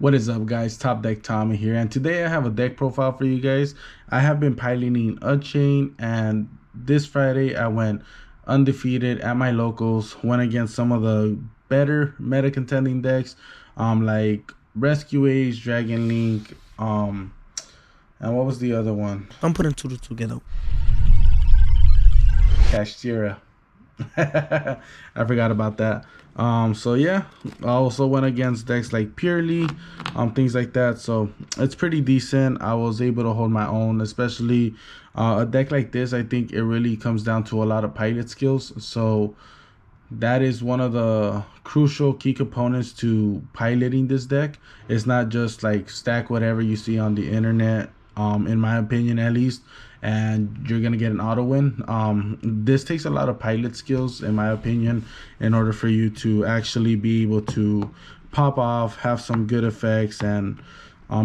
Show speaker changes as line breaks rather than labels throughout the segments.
What is up, guys? Top Deck Tommy here, and today I have a deck profile for you guys. I have been piloting Unchained, and this Friday I went undefeated at my locals. Went against some of the better meta contending decks, like Rescue Age, Dragon Link, and what was the other one?
I'm putting two together.
Kashtira. I forgot about that. So yeah, I also went against decks like Purely, things like that. So it's pretty decent. I was able to hold my own, especially a deck like this. I think it really comes down to a lot of pilot skills. So that is one of the crucial key components to piloting this deck. It's not just like stack whatever you see on the internet, in my opinion at least, and you're gonna get an auto win. This takes a lot of pilot skills, in my opinion, in order for you to actually be able to pop off, have some good effects, and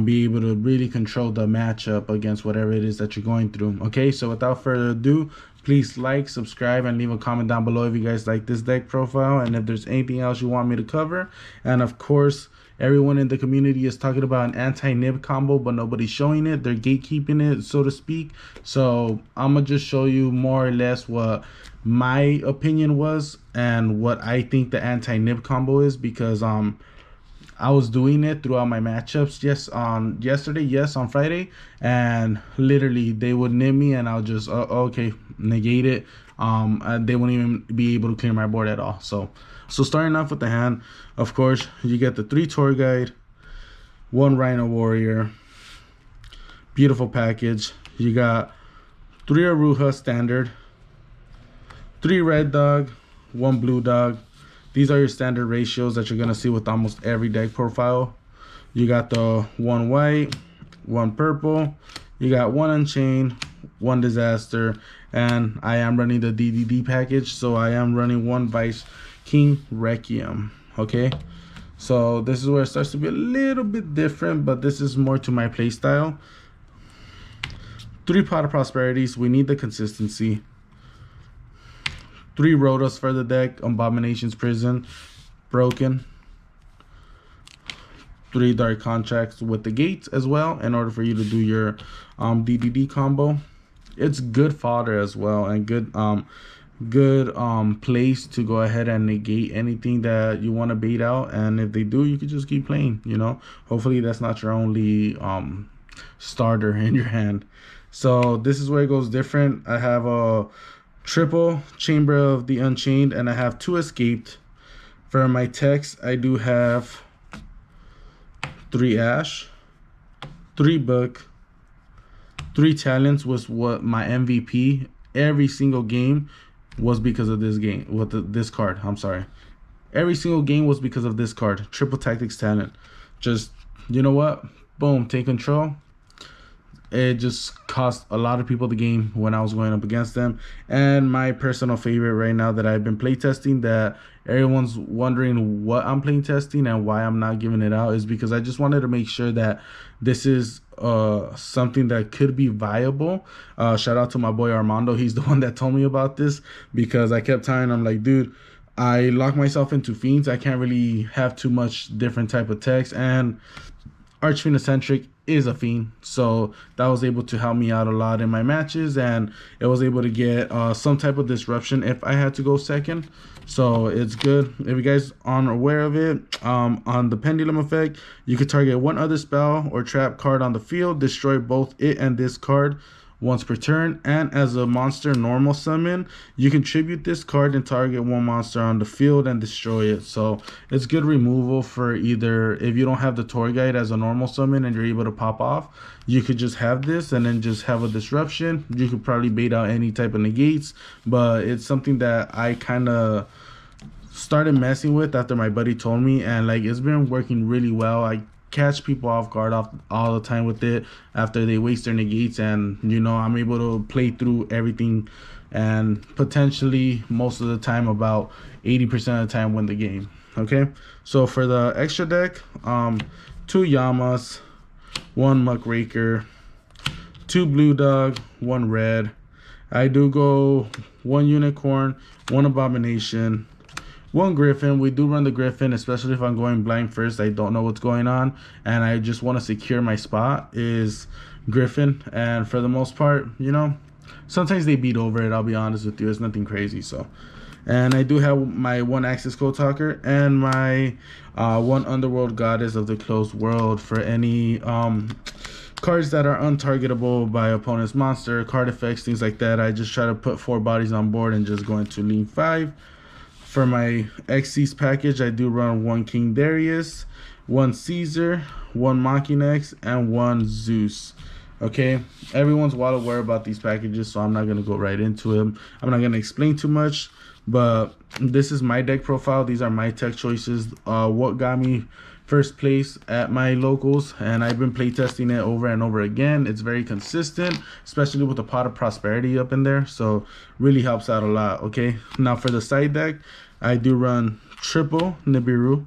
be able to really control the matchup against whatever it is that you're going through. Okay, so without further ado, please like, subscribe, and leave a comment down below if you guys like this deck profile and if there's anything else you want me to cover. And of course, everyone in the community is talking about an anti-nib combo, but nobody's showing it. They're gatekeeping it, so to speak. So I'm gonna just show you more or less what my opinion was and what I think the anti-nib combo is, because I was doing it throughout my matchups. Yes, on yesterday, yes, on Friday, and literally they would nib me, and I'll just okay, negate it. And they wouldn't even be able to clear my board at all. So starting off with the hand, of course, you get the 3 tour guide, 1 Rhino Warrior, beautiful package. You got 3 Aruha standard, 3 red dog, 1 blue dog. These are your standard ratios that you're gonna see with almost every deck profile. You got the 1 white, 1 purple, you got 1 Unchained, 1 Disaster, and I am running the DDD package, so I am running 1 Vice King Requiem. Okay, so this is where it starts to be a little bit different, but this is more to my play style. 3 Pot of Prosperities, we need the consistency. 3 Rotos for the deck, Abomination's Prison, broken. 3 Dark Contracts with the gates as well, in order for you to do your DDD combo. It's good fodder as well, and good place to go ahead and negate anything that you want to bait out. And if they do, you could just keep playing, you know. Hopefully that's not your only starter in your hand. So this is where it goes different. I have a triple Chamber of the Unchained, and I have 2 Escaped. For my text, I do have 3 Ash, 3 Book, 3 Talents. Was what my MVP every single game was because of this game, with this card. I'm sorry. Every single game was because of this card. Triple Tactics Talent. Just, you know what? Boom, take control. It just cost a lot of people the game when I was going up against them. And my personal favorite right now that I've been playtesting, that everyone's wondering what I'm playtesting and why I'm not giving it out, is because I just wanted to make sure that this is something that could be viable. Shout out to my boy Armando. He's the one that told me about this, because I kept telling him, like, dude, I lock myself into fiends. I can't really have too much different type of text, and Archfiend Eccentric is a fiend, so that was able to help me out a lot in my matches, and it was able to get some type of disruption if I had to go second. So it's good. If you guys aren't aware of it, on the pendulum effect, you could target 1 other spell or trap card on the field, destroy both it and this card once per turn, and as a monster normal summon, you contribute this card and target 1 monster on the field and destroy it. So it's good removal for either, if you don't have the tour guide as a normal summon and you're able to pop off, you could just have this and then just have a disruption. You could probably bait out any type of negates, but it's something that I kind of started messing with after my buddy told me, and like, it's been working really well. I catch people off guard all the time with it after they waste their negates, and you know, I'm able to play through everything and potentially most of the time, about 80% of the time, win the game. Okay, so for the extra deck, 2 Yamas, 1 Muckraker, 2 Blue Dog, 1 Red. I do go 1 Unicorn, 1 Abomination, one Griffin. We do run the Griffin, especially if I'm going blind first. I don't know what's going on, and I just want to secure my spot. Is Griffin, and for the most part, sometimes they beat over it. I'll be honest with you, it's nothing crazy. So, and I do have my one Axis Code Talker and my one Underworld Goddess of the Closed World for any cards that are untargetable by opponent's monster, card effects, things like that. I just try to put 4 bodies on board and just go into lean 5. For my Xyz package, I do run 1 King Darius, 1 Caesar, 1 Machinex, and 1 Zeus. Okay, everyone's well aware about these packages, so I'm not going to go right into them. I'm not going to explain too much, but this is my deck profile. These are my tech choices. What got me first place at my locals, and I've been playtesting it over and over again. It's very consistent, especially with the Pot of Prosperity up in there, so really helps out a lot. Okay, now for the side deck, I do run triple Nibiru,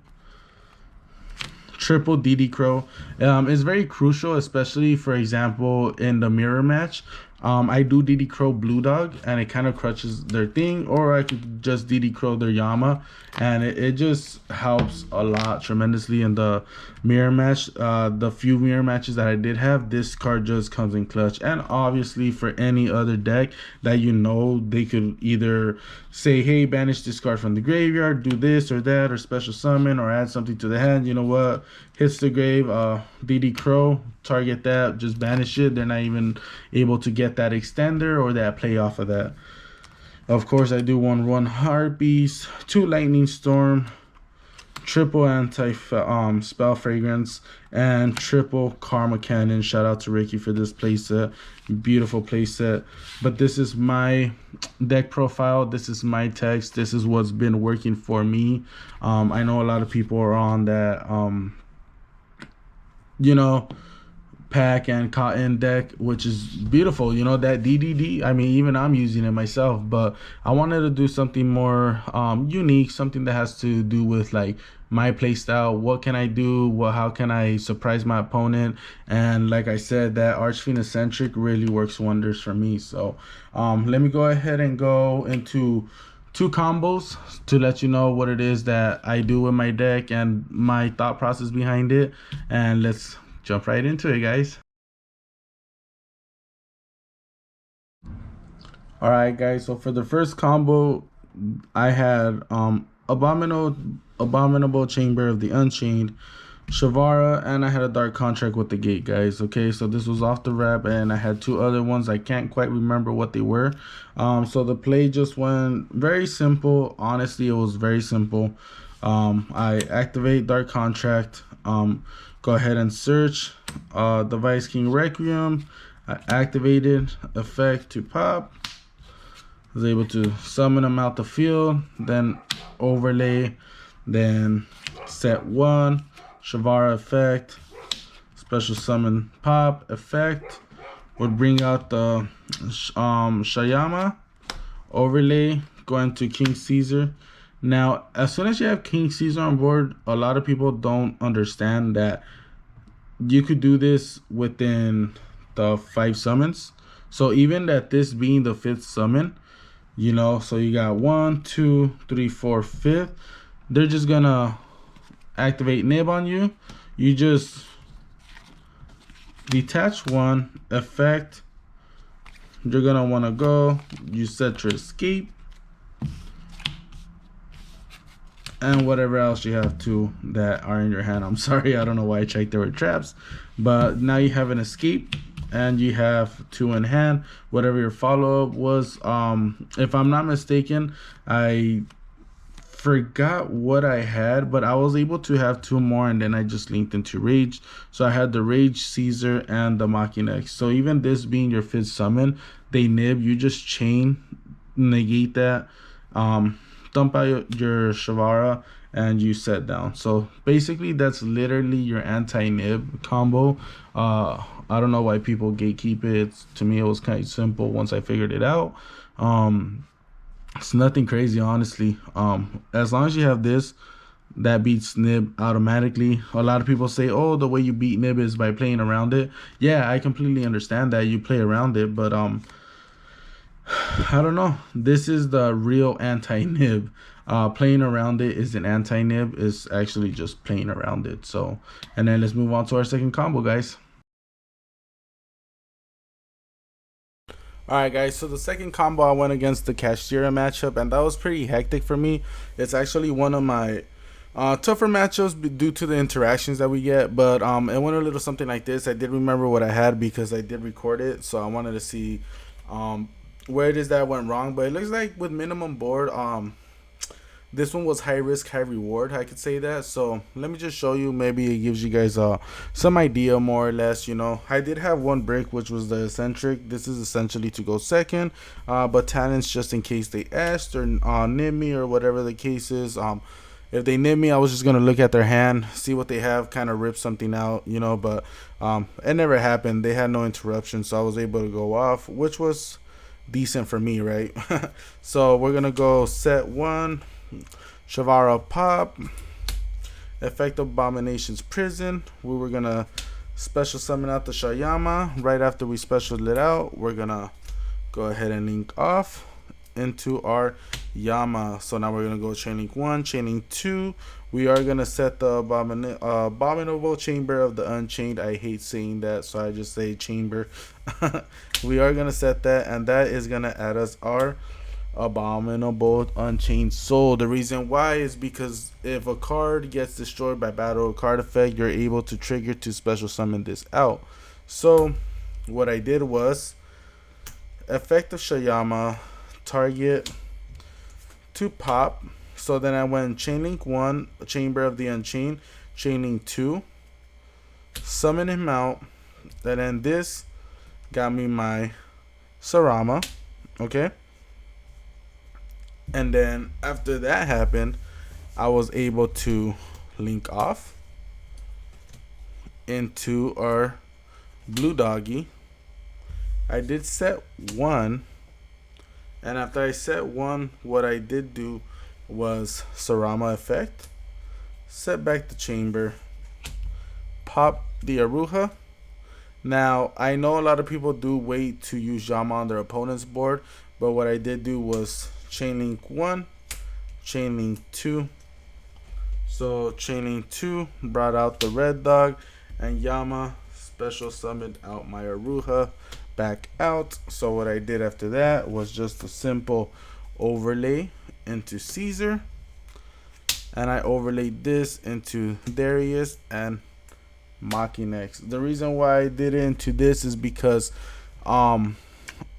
triple DD Crow. It's very crucial, especially for example in the mirror match. I do DD Crow Blue Dog, and it kind of crutches their thing, or I could just DD Crow their Yama, and it just helps a lot tremendously in the mirror match. The few mirror matches that I did have, this card just comes in clutch. And obviously for any other deck that they could either say, hey, banish this card from the graveyard, do this or that, or special summon, or add something to the hand. You know what, hits the grave, DD Crow, target that, just banish it. They're not even able to get that extender or that play off of that. Of course, I do one Harpies, 2 Lightning Storm, triple anti spell fragrance, and triple Karma Cannon. Shout out to Ricky for this playset, beautiful playset. But this is my deck profile, this is my text, this is what's been working for me. I know a lot of people are on that pack and cotton deck, which is beautiful, that DDD. I mean, even I'm using it myself, but I wanted to do something more unique, something that has to do with like my play style. What can I do? How can I surprise my opponent? And like I said, that Archfiend Eccentric really works wonders for me. So let me go ahead and go into 2 combos to let you know what it is that I do with my deck and my thought process behind it, and let's jump right into it, guys. All right, guys, so for the first combo, I had Abominable Chamber of the Unchained, Shavara, and I had a Dark Contract with the Gate, guys. Okay, so this was off the wrap, and I had 2 other ones. I can't quite remember what they were. So the play just went very simple. Honestly, it was very simple. I activate Dark Contract, go ahead and search the Vice King Requiem. I activated effect to pop. Was able to summon them out the field, then overlay, then set 1, Shavara effect, special summon pop effect, would bring out the Shayama, overlay, going to King Caesar. Now, as soon as you have King Caesar on board, a lot of people don't understand that you could do this within the 5 summons. So even that this being the 5th summon, so you got 1, 2, 3, 4, 5th. They're just gonna activate Nib on you. You just detach 1 effect. You're gonna want to go. You set your escape and whatever else you have to that are in your hand. I'm sorry, I don't know why I checked there were traps, but now you have an escape and you have 2 in hand. Whatever your follow-up was, if I'm not mistaken, I forgot what I had, but I was able to have 2 more, and then I just linked into Rage. So I had the Rage, Caesar, and the Machinex. So even this being your 5th summon, they nib, you just chain, negate that, dump out your Shavara, and you set down. So basically that's literally your anti-nib combo. I don't know why people gatekeep it. To me, it was kind of simple once I figured it out. It's nothing crazy, honestly. As long as you have this, that beats nib automatically. A lot of people say, oh, the way you beat nib is by playing around it. Yeah, I completely understand that you play around it, but I don't know. This is the real anti-nib. Playing around it is an anti-nib. It's actually just playing around it. So, and then let's move on to our second combo, guys. All right, guys. So the second combo, I went against the Cashtira matchup, and that was pretty hectic for me. It's actually one of my tougher matchups due to the interactions that we get. But it went a little something like this. I did remember what I had because I did record it, so I wanted to see where it is that I went wrong. But it looks like with minimum board, this one was high risk, high reward. I could say that. So let me just show you. Maybe it gives you guys some idea more or less. I did have one brick, which was the eccentric. This is essentially to go second, but talents just in case they asked or nib me or whatever the case is. If they nib me, I was just gonna look at their hand, see what they have, kind of rip something out, But it never happened. They had no interruption, so I was able to go off, which was decent for me, right? So we're gonna go set one. Shavara pop, effect Abomination's Prison. We were gonna special summon out the Shayama. Right after we special it out, we're gonna go ahead and link off into our Yama. So now we're gonna go chain link 1, chain link 2. We are gonna set the abominable chamber of the Unchained. I hate saying that, so I just say chamber. We are gonna set that, and that is gonna add us our abominable Unchained Soul. The reason why is because if a card gets destroyed by battle or card effect, you're able to trigger to special summon this out. So what I did was effect of Shayama, target to pop. So then I went chain link 1, chamber of the Unchained, chain link 2, summon him out, and then this got me my Sarama. Okay. And then after that happened, I was able to link off into our blue doggy. I did set 1, and after I set 1, what I did do was Sarama effect, set back the chamber, pop the Aruha. Now I know a lot of people do wait to use Yama on their opponent's board, but what I did do was chain link 1, chain link 2. So chain link 2 brought out the red dog, and Yama special summoned out my Aruha back out. So what I did after that was just a simple overlay into Caesar, and I overlaid this into Darius and Machinex. The reason why I did it into this is because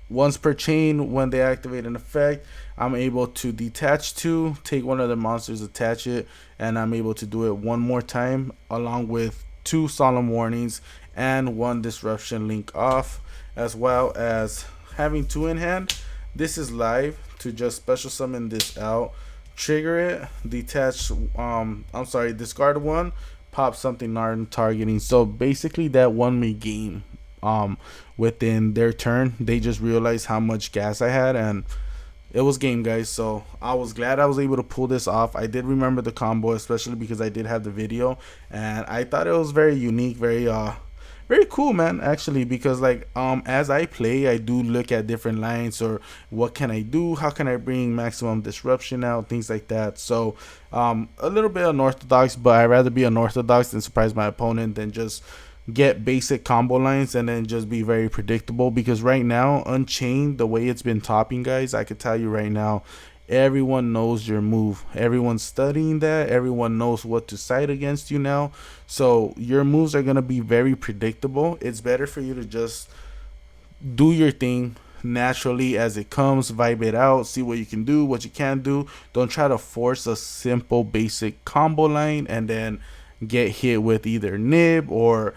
once per chain, when they activate an effect, I'm able to detach 2, take one of the monsters, attach it, and I'm able to do it one more time along with 2 solemn warnings and 1 disruption link off, as well as having 2 in hand. This is live to just special summon this out, trigger it, detach discard 1, pop something non-targeting. So basically that won me game. Within their turn, they just realized how much gas I had, and it was game, guys. So I was glad I was able to pull this off. I did remember the combo, especially because I did have the video, and I thought it was very unique, very cool, man, actually, because like as I play, I do look at different lines, or what can I do, how can I bring maximum disruption out, things like that. So a little bit unorthodox, but I'd rather be unorthodox than surprise my opponent than just get basic combo lines and then just be very predictable. Because right now, Unchained, the way it's been topping, guys, I could tell you right now, everyone knows your move. Everyone's studying that. Everyone knows what to side against you now. So your moves are going to be very predictable. It's better for you to just do your thing naturally as it comes, vibe it out, see what you can do, what you can't do. Don't try to force a simple basic combo line and then get hit with either nib or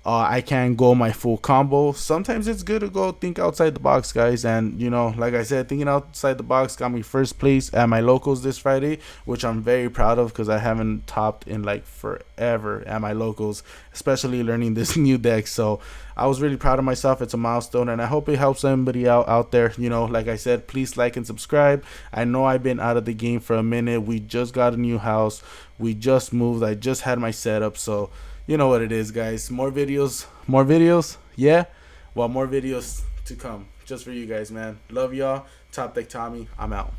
I can't go my full combo. Sometimes it's good to go think outside the box, guys. And like I said, thinking outside the box got me first place at my locals this Friday, which I'm very proud of because I haven't topped in like forever at my locals, especially learning this new deck. So I was really proud of myself. It's a milestone, and I hope it helps somebody out there. Like I said, please like and subscribe. I know I've been out of the game for a minute. We just got a new house. We just moved. I just had my setup. So you know what it is, guys. More videos. Yeah, well, more videos to come just for you guys, man. Love y'all. Top Deck Tommy, I'm out.